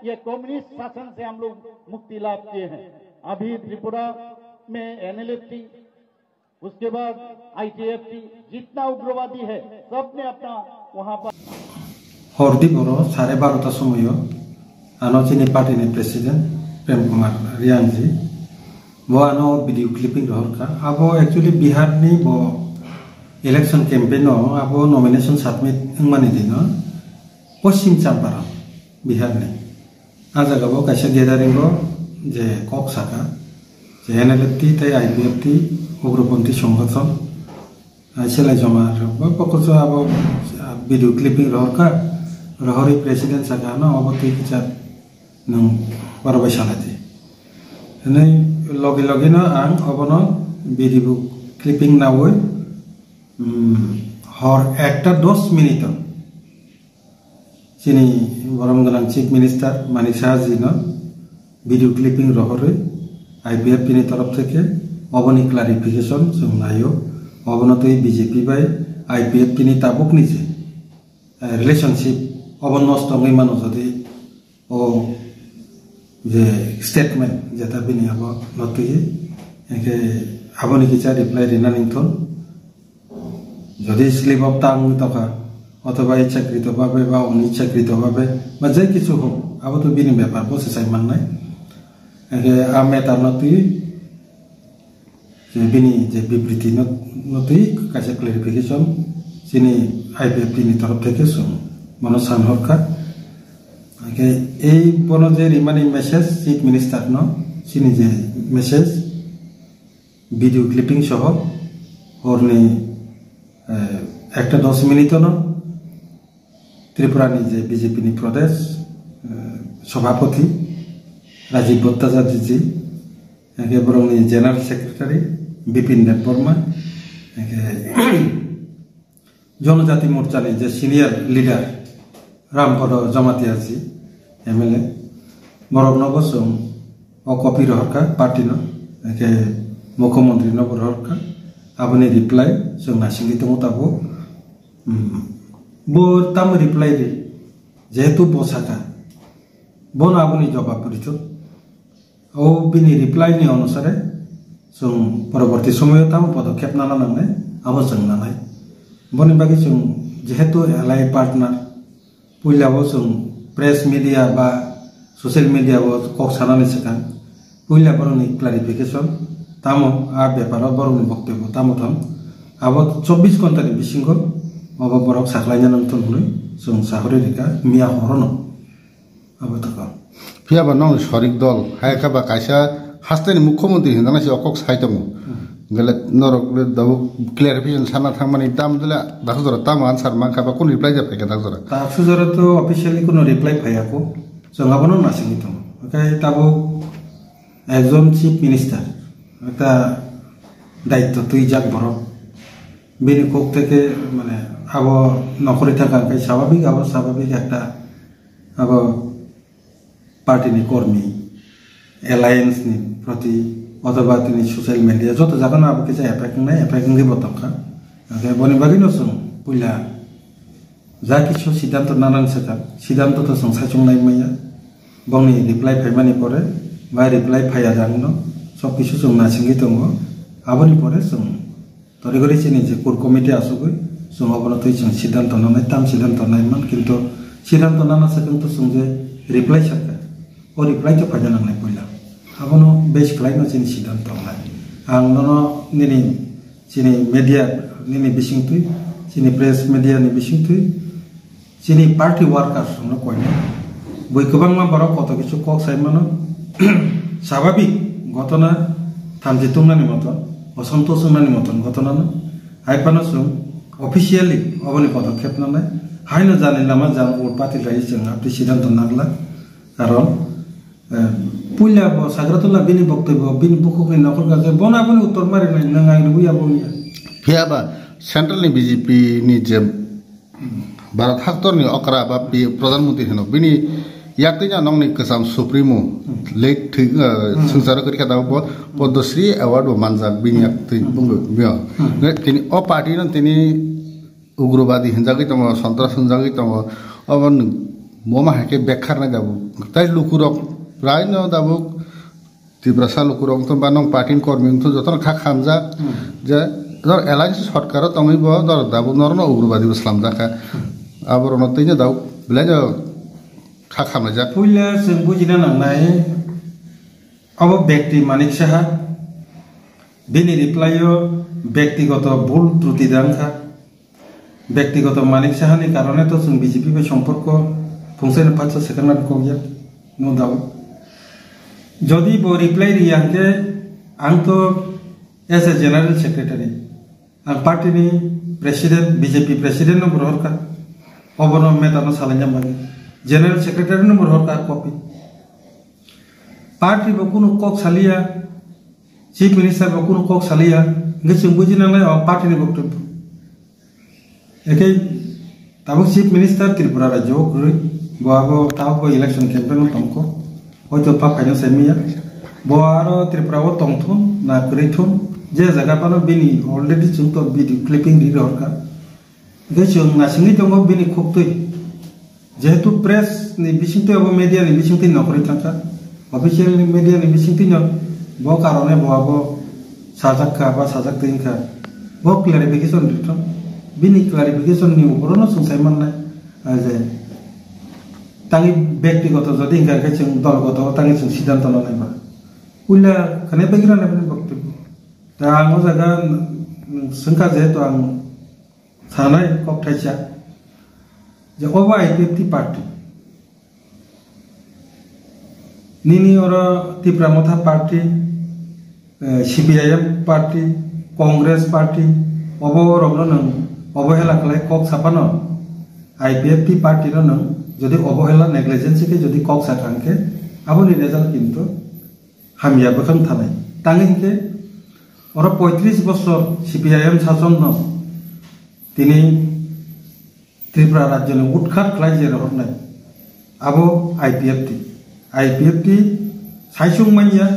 ये कम्युनिस्ट शासन से हम लोग मुक्ति लाभ किए हैं। अभी त्रिपुरा में NLFT, उसके बाद ITFT, जितना उग्रवादी है सबने अपना वहां पर हरदी बरो 12:30 समय आनोचिनी पार्टी ने प्रेसिडेंट प्रेम कुमार रियांजी वो आनो वीडियो क्लिपिंग रहर का अब एक्चुअली बिहार नि वो इलेक्शन कैंपेन अब नॉमिनेशन सबमिट माने दिन पश्चिम चंपारण बिहार ने आ जगह कैसे गैदरिंग जे कक शाखा जे NLFT तै IPFT उग्रपंथी संगठन सेलाई जमा पकड़ अब वीडियो क्लिपिंग रहर का रहरी प्रेसिडेंट शाखा न अब तुई किचा नों बारबाय सालाते नै लगे लगे न आं अब न वीडियो क्लिपिंग नावै हर 1:10 मिनिट चिनी बरमगोनां चीफ मिनिस्टार मानिक साहा जी न वीडियो क्लिपिंग रहरै IPFT नि तरफ থেকে अबनि क्लारिफिकेशन जों नायो अबनतै BJP बाय IPFT नि ताबुक निजे रिलेशनशिप अबन नस्तंगै मानो जदि ओ जे स्टेटमेंट जेता बिनि अब नतुय एके आबनि किचा रिप्लाई रिना निथन जदि स्लिप अफ टांग तका अथवा इच्छाकृतभावे बा अनिच्छाकृतभावे बा जे किछु हो अब तो बिनि ब्यापार प्रसेसै माननाय एके आमे तारनतुय जे बिनि जे विबृति नतुय कासे क्लेरिफिकेशन सिनि IPFT नि तरफ থেকে सम मनसान हरका एके এই বনো যে রিমাইন্ডিং মেসেজ চিফ মিনিস্টার ন সিনি যে মেসেজ ভিডিও ক্লিপিং সহ হরনি 1:10 মিনিট ন त्रिपुरा जे BJP नि प्रदेश सभापति राजीव भट्टाचार्य जी एके बरंनि जनरल सेक्रेटारी बिपिन देबबर्मा एके जनजाति मोर्चा नि जे सिनियर लीडर रामपद जमातिया जी MLA बरक नगसम ओ कपि रहरका पार्टी न एके मुख्यमंत्री नगर रहरका आबनि रिप्लाई जों नासिंगि दङ ताबो बो ताम रिप्लाई रे जेहेतु बसाका बन आबनि जवाब परितो ओ बिनि रिप्लाई नि अनुसारे जों परवर्ती समय ताम पदक्षेप नाना नांनाय आबो जों नानाय बनि बागै जों जेहेतु एलाइ पार्टनार पुइलाबो जों प्रेस मीडिया बा सोशल मीडिया वो कक सानानै सकान पुइला बरनि क्लारिफिकेशन तामो आ व्यापार बरनि बक्तव्य तामो थाम अब 24 घंटा नि बिसिंग अब बरक साखलायना नंतन हुनै जों साहरे रिका मिया हरनो अब तक फियाबा नौ सरिक दल हायका बा कायसा हास्तेनि मुख्यमंत्री हिंदाना से अकक साइतमु गले नरक दबु क्लियरिफिकेशन साना थांमानि दाम दिला दाखजरा ताम आन्सार मांखा बा कोन रिप्लाई जाफै का दाखजरा दाखजरा तो ऑफिशियली कोनो रिप्लाई फायाको जोंहाबनो नासिंगि दं ओमफ्राय ताबो एकजन चीफ मिनिस्टार একটা দায়িত্ব তুই যাক বড় বিনি কোক থেকে মানে আব নকরি থাকা স্বাভাবিক একটা আব পার্টিনি কর্মী এলায়েন্স নি প্রতি অথবা তিনি সোশ্যাল মিডিয়া যত জায়গা না আবকে চাই অ্যাপ্যাকিং দিব তখন বনি বাকি নসং পুইলা যা কিছু সিদ্ধান্ত নানান সেটা সিদ্ধান্ত তো সংসাচংনাই মাইয়া বংনি রিপ্লাই ফাইমানি পরে বা রিপ্লাই ফাইয়া জানো सब किछु जों नासिंगि दङ आबनि परे जों तरिगरि चिनि जे कोर कमिटि आसुगै जों अबनतै जों सिद्धांत नानाय ताम सिद्धांत नायमान किन्तु सिद्धांत नाना सकन तो जों जे रिप्लाई सका ओ रिप्लाई तो फायदा नांनाय पयला आबनो बेस खालायनो चिनि सिद्धांत नाय आं ननो निनि चिनि मीडिया निनि बिसिंतुय चिनि प्रेस मीडिया नि बिसिंतुय चिनि पार्टी वर्कर्स न कयनो बय गोबांमा बरक कत किछु कक साइमानो स्वाभाविक घटना थामजितुंगनानि मतन असंतोषनानि मतन घटना हाइपानो जों अफिशियली अबनि पदक्षेप नालाय हायनो जानाय लामा जान वोट पार्टी राय जों आपनि सिद्धांत नागला कारण पुइला साग्रातला बिनि बक्तव्य बिनि बुखुखै नखर गाजे बना पनि उत्तर मारिनाय नों आंनि बुया बुया फियाबा सेंट्रल नि BJP नि जे भारत हाक्तरनि अकरा बा प्रधानमंत्री हनो बिनि याक्तिना नंगनि कसम सुप्रीमो लेट संसार करिका दाबो पद्मश्री अवार्ड मानजाक बिनि याक्ति बुंगो बिया तिनि अ पार्टी न तिनि उग्रवादी हिंजागै तम सन्त्रास हिंजागै तम अबन moma hake bekhar na dabu tai lukurok prai no dabu Tripura লুকুরং তো বানং পার্টিন কর্মী তো যত খা খামজা যে ধর এলাইন্স সরকার তংইব ধর দাবু নরন উগ্রবাদী ইসলাম জাকা আবার নতই দাও বলে যে খা খামনা যা পুইলা जों বুজিনা নাংনাই অব ব্যক্তি মানিক সাহা বিনি রিপ্লাইও ব্যক্তিগত ভুল ত্রুটি দাঙ্কা ব্যক্তিগত মানিক সাহানি কারণে তো जों বিজেপি বে সম্পর্ক ফংসাইন পাঁচশো সেকেন্ড কইয়া নো দাও যদি বো রিপ্লাই রিয়াকে आं तो एज ए जनरल सेक्रेटारि आं पार्टीनि प्रेसिडेंट बीजेपी प्रेसिडेंट नंबर हरका अबनो मेटानो सालायना मागे जनरल सेक्रेटारि नंबर हरका कपि पार्टी बो कुनु कक सालिया चीफ मिनिस्टर बो कुनु कक सालिया जों बुजिनांलाय पार्टीनि बक्तव्य एके ताबो चीफ मिनिस्टर त्रिपुरा राज्य गरै बाबो ताबो इलेक्शन कैंपेन तमको হয়তো পাপাইনো সেমিয়া বড় ত্রিপুরাও তংথুন না করিথুন যে জায়গা পানো বিনি অলরেডি जों তো ভিডিও ক্লিপিং রি রকা जों नासिंनि दङ बिनि खुबतै जेहेतु प्रेस नि बिसिंतै अब मिडिया नि बिसिंतै नखरि थांका अफिशियल नि मिडिया नि बिसिंतै न बो कारणे बो साजाखा बा साजाखतैनखा बो क्लैरिफिकेशन दिथन बिनि क्लैरिफिकेशन नि उपरनो संसाय माननाय जे तांनि व्यक्तिगत जदि हिंगारखै जों दलगत तांनि जों सिद्धांत लानायबा उल्ला खने बेगिरा ने बक्तव्य दा आं जागा संखा जेहेतु आं सानाय कपथायसा जे अबा आईपीएफटी पार्टी निनी और Tripura Motha party CPIM party Congress party अबो रगनो नों अबहेला खलाय कक सापानो आईपीएफटी पार्टी नो नों যদি অবহেলা নেগলিজেন্সিকে যদি কক সাকাঙ্কে আবনি রেজাল্ট কিন্তু হামিয়া বখান থানায় তাঙ্গিকে ওরা 35 বছর সিপিআইএম শাসন তিনি ত্রিপুরা রাজ্যে উৎখাত খাই যে রহনায় আবো আইপিএফটি সাইসুং মাইয়া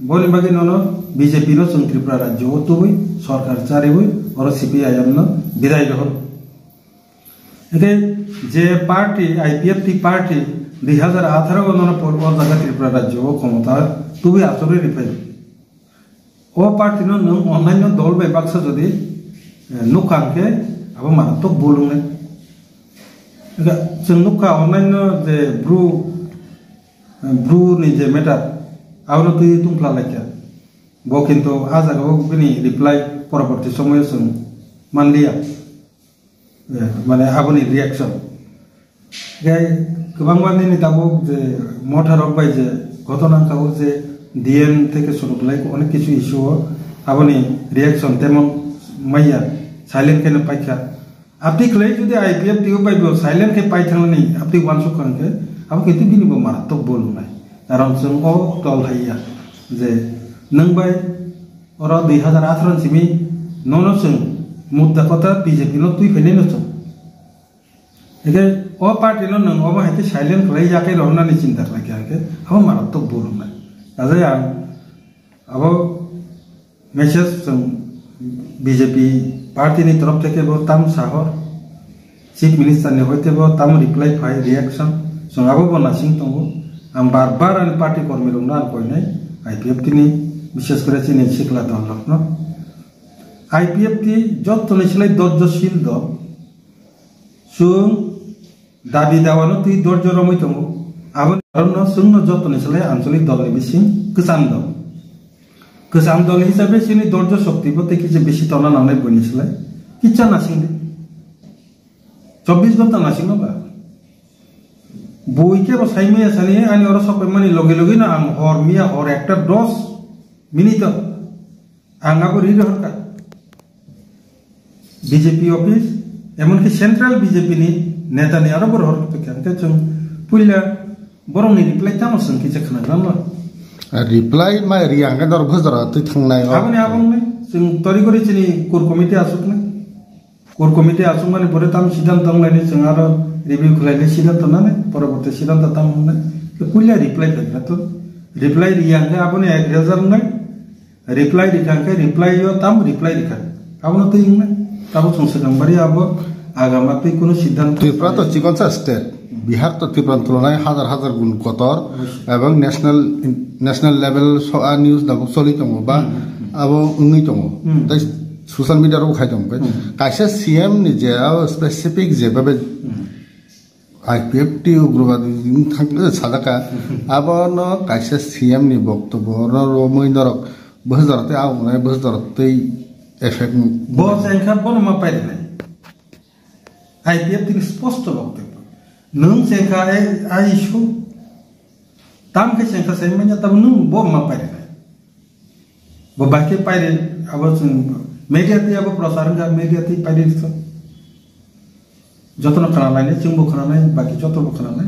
বলি বাকি নন বিজেপি নো जों ত্রিপুরা রাজ্য তুই সরকার চারিবই ওর সিপিআইএম ন বিদায় রহন এতে যে পার্টি আইপিএফটি পার্টি 2018 গণনা পূর্ব জায়গা ত্রিপুরা রাজ্য ক্ষমতা তুই আসরে রিফাই ও পার্টি নো অন্যান্য দল বে বাক্স যদি নুকাঙ্কে আবার মারাত্মক বলুন जों नुका অন্যান্য যে ব্রু नि যে মেটার আবার তুই তুমফলা লাইকা ব কিন্তু আজাগাও বিনি রিপ্লাই পরবর্তী সময়ে जों মানলিয়া মানে আপনি রিঅ্যাকশন গাই গোবাং মাননি দাবো যে মঠারক বাই যে ঘটনাকাও যে ডিএন থেকে শুরু করে অনেক কিছু ইস্যু আপনি রিঅ্যাকশন তেমন মাইয়া সাইলেন্ট কেন পাইখা আপনি ক্লাই যদি আইপিএফ দিও পাইব সাইলেন্ট কে পাই থাংনি আপনি ওয়ানসু কানকে আপনি কিন্তু বিনিব মারাত্মক বল নাই কারণ जों ও দল হাইয়া যে নং বাই ওরা 2018 সিমি ননো जों मुद्दा कथा बीजेपी नो तुई फेने नो एके ओ पार्टी नो नंग ओबा हेते साइलेंट खलै याके रहनानि चिंता लागे आके अब मारा तो बोलना आजे आं अब मेसेज जों बीजेपी पार्टी नि तरफ থেকে बो ताम साहर चीफ मिनिस्टर ने होते बो ताम रिप्लाई फाइ रिएक्शन जों अब बनासिं दंगो आं बार-बार आं पार्टी कर्मी रंना आं कइनाय आईपीएफटी नि विशेष करे चिनि सिखला दल रखनो आईपीएफटी যত নিছলাই দর্জশীল দল जों দাবি দাওয়ানো তুই দর্জ রমই দङ আবন কারণ जोंनो যত নিছলাই আঞ্চলিক দলनि বিসিং गोजाम दल हिसाबै जोंनि दर्ज शक्ति बते कि जे बेसि तना नांनाय बनिसलाय किच्चा नासिं 24 घंटा नासिं बा বইকে বসাইমে আসানি আনি ওরা সব মানে লগে লগে না আং হর মিয়া হর একটা 10 মিনিট আঙ্গাবো রিড হরকা बीजेपी ऑफिस एमनकि सेंट्रल बीजेपी नि नेता नि आरो बर हरते खानते जों पुइला बरंनि रिप्लाई ताम संखि जे खनागलाम रिप्लाई मा रियांगा दर भजरा तु थांनाय आबनि आबंनि जों तरि करि चिनि कोर कमिटि आसुकने कोर कमिटि आसुक माने बरे ताम सिद्धांत दंलायनि जों आरो रिव्यू खलायनि सिद्धांत नाने परबर्ती सिद्धांत ताम हमने पुइला रिप्लाई खानते तो रिप्लाई रियांगा आबनि 1000 नै रिप्लाई रिखांके रिप्लाई यो ताम रिप्लाई रिखा आबनो तो इंगने ताबो संसद नंबरी अब आगामा पे कोनो सिद्धांत त्रिपुरा तो चिकन सा स्टेट बिहार तो त्रिपुरा तुलनाय हाजार हाजार गुण कतर एवं नेशनल लेवल न्यूज दाबो सलि दङ बा आबो उंगै दङ दै सोशल मीडिया रो खाय दङ कायसे सीएम नि जे स्पेसिफिक जे बाबे आईपीएफटी उग्रवादी सादाका आबो कायसे सीएम नि बक्तव्य रो मैनरक बहजरते आवनाय बहजरते एफेक्ट बस एंखा बनमा पाइले नै आईपीएफटी स्पष्ट बक्तव्य नों सेंखा आइसु ताम के सेंखा सेमenya तब नों बमा पाइले नै ब बाकी पाइले अब media ti abo प्रसारण का media ti पाइले छ जतन खानालाय नै जोंबो खानालाय बाकी जतबो खानालाय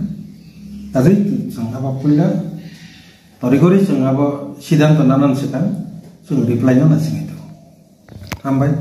ताजै जों अब पुइला तरिगरि जों अब सिद्धांत नानान सिदां जों रिप्लाय ना सिङै दं हामबाय